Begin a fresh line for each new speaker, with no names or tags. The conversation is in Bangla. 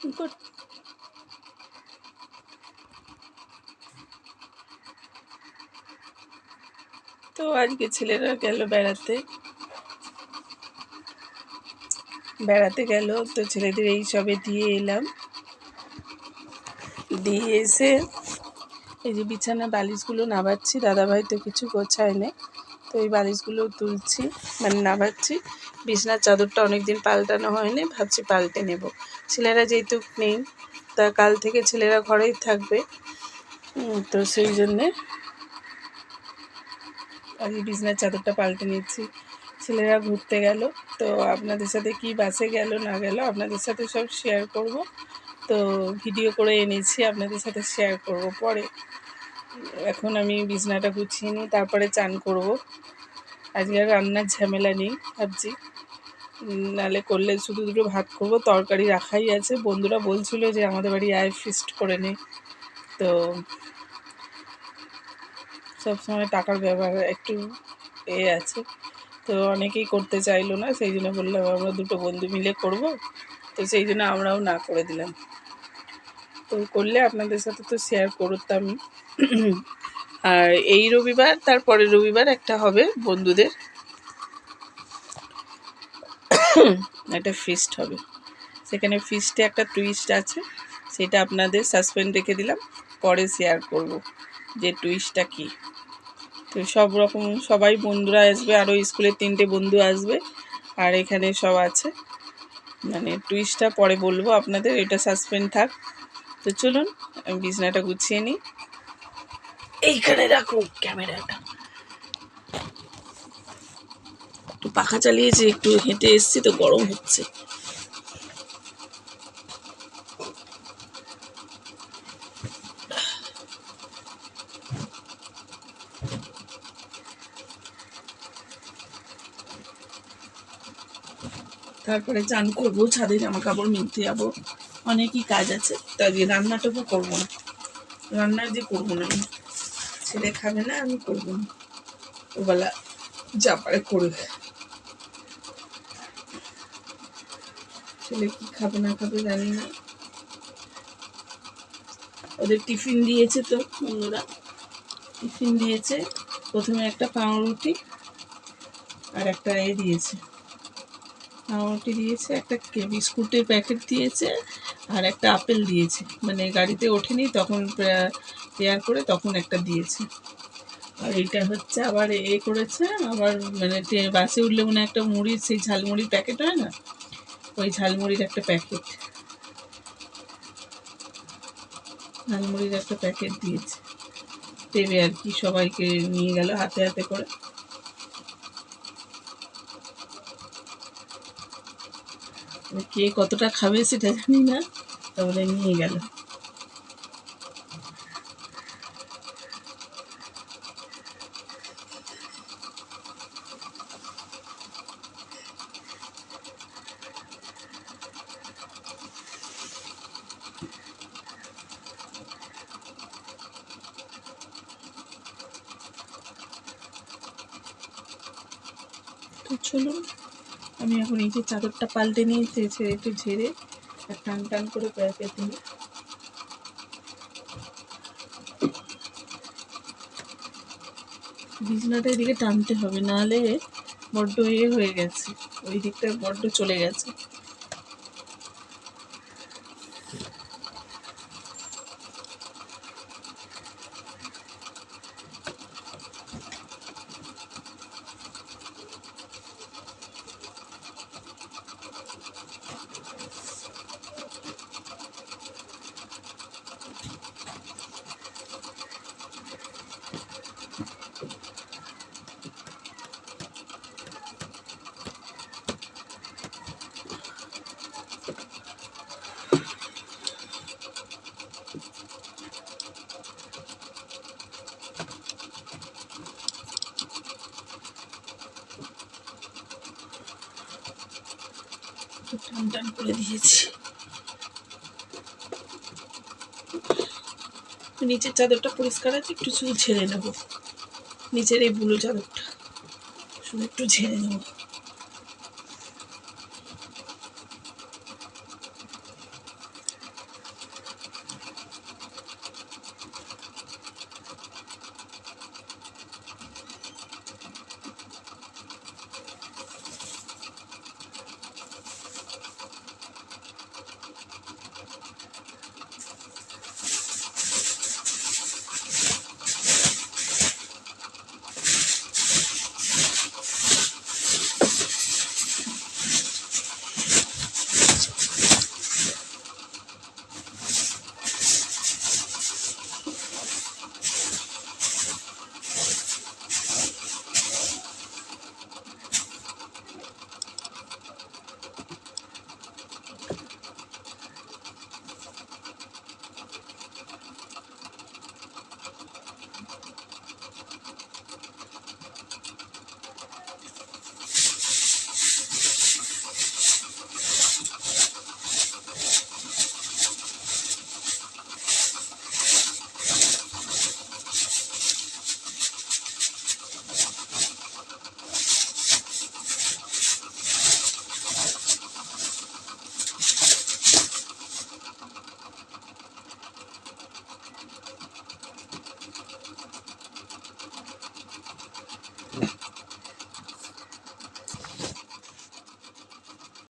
তো আজকে ছেলেরা গেল বেড়াতে গেল, তো ছেলেদের এই সবে দিয়ে এলাম। দিয়ে এসে এই যে বিছানা বালিশগুলো নামাচ্ছি, দাদাভাই তো কিছু গোছায় নেই, তো এই বালিশগুলো তুলছি, মানে নামাচ্ছি। বিছানার চাদরটা অনেকদিন পাল্টানো হয়নি, ভাবছি পাল্টে নেব। ছেলেরা যেহেতু নেই, তা কাল থেকে ছেলেরা ঘরেই থাকবে, তো সেই জন্যে আজকে বিছানার চাদরটা পাল্টে নিচ্ছি। ছেলেরা ঘুরতে গেল, তো আপনাদের সাথে কি বাসে গেল না গেল আপনাদের সাথে সব শেয়ার করব। তো ভিডিও করে এনেছি, আপনাদের সাথে শেয়ার করব পরে। এখন আমি বিছানাটা গুছিয়ে নিই, তারপরে চান করব। আজকে আর রান্নার ঝামেলা নেই ভাবছি, নাহলে করলে শুধু দুটো ভাত করব, তরকারি রাখাই আছে। বন্ধুরা বলছিল যে আমাদের বাড়ি আয় ফিস্ট করে নে, তো সবসময় টাকার ব্যবহার একটু আছে, তো অনেকেই করতে চাইলো না, সেই জন্য বললাম আমরা দুটো বন্ধু মিলে করব, তো সেই জন্য আমরাও না করে দিলাম। তো করলে আপনাদের সাথে তো শেয়ার করতাম। আর এই রবিবার, তারপরের রবিবার একটা হবে বন্ধুদের একটা ফিস্ট হবে, সেখানে ফিস্টে একটা টুইস্ট আছে, সেটা আপনাদের সাসপেন্স রেখে দিলাম, পরে শেয়ার করব যে টুইস্টটা কী। তো সব রকম সবাই বন্ধুরা আসবে, আরও স্কুলের 3টে বন্ধু আসবে, আর এখানে সব আছে, মানে টুইস্টটা পরে বলবো আপনাদের, এটা সাসপেন্স থাক। তো চলুন আমি বিছানাটা গুছিয়ে নিই। এইখানে রাখুন ক্যামেরাটা, একটু পাখা চালিয়েছি, একটু হেঁটে এসছি তো গরম হচ্ছে। তারপরে চান করবো, ছাদে জামা কাপড় মিলতে যাবো, অনেকই কাজ আছে। তো আজকে রান্নাটুকু করবো না, রান্না যে করবো না, আমি ছেলে খাবে না, আমি করবো না, ওবেলা যা পারে করবে। ছেলে কি খাবে না খাবে জানি না, ওদের টিফিন দিয়েছে, তো বন্ধুরা টিফিন দিয়েছে, প্রথমে একটা পাউরুটি আর একটা দিয়েছে, পাউরুটি দিয়েছে, একটা বিস্কুটের প্যাকেট দিয়েছে, আর একটা আপেল দিয়েছে, মানে গাড়িতে ওঠেনি তখন পেয়ার করে তখন একটা দিয়েছে। আর এইটা হচ্ছে আবার করেছে আবার, মানে বাসে উঠলে মনে একটা মুড়ির, সেই ঝালমুড়ির প্যাকেট হয় না, ওই ঝালমুড়ির একটা প্যাকেট, ঝালমুড়ির একটা প্যাকেট দিয়েছে, দেবে আর কি, সবাইকে নিয়ে গেল হাতে হাতে করে। কে কতটা খাবে সেটা জানি না, তাহলে নিয়ে গেল। তো চলুন আমি এখন এই যে চাদরটা পাল্টে নিয়েছি, একটু ঝেড়ে টান টান করে প্যাকেট দিই। বিছানাটা এদিকে টানতে হবে, নাহলে বড্ড হয়ে গেছে, ওই দিকটা বড্ড চলে গেছে। টান টান করে দিয়েছি। নিচের চাদরটা পরিষ্কার আছে, একটু শুধু ঝেড়ে নেবো, নিচের এই বুলো চাদরটা শুধু একটু ঝেড়ে নেবো।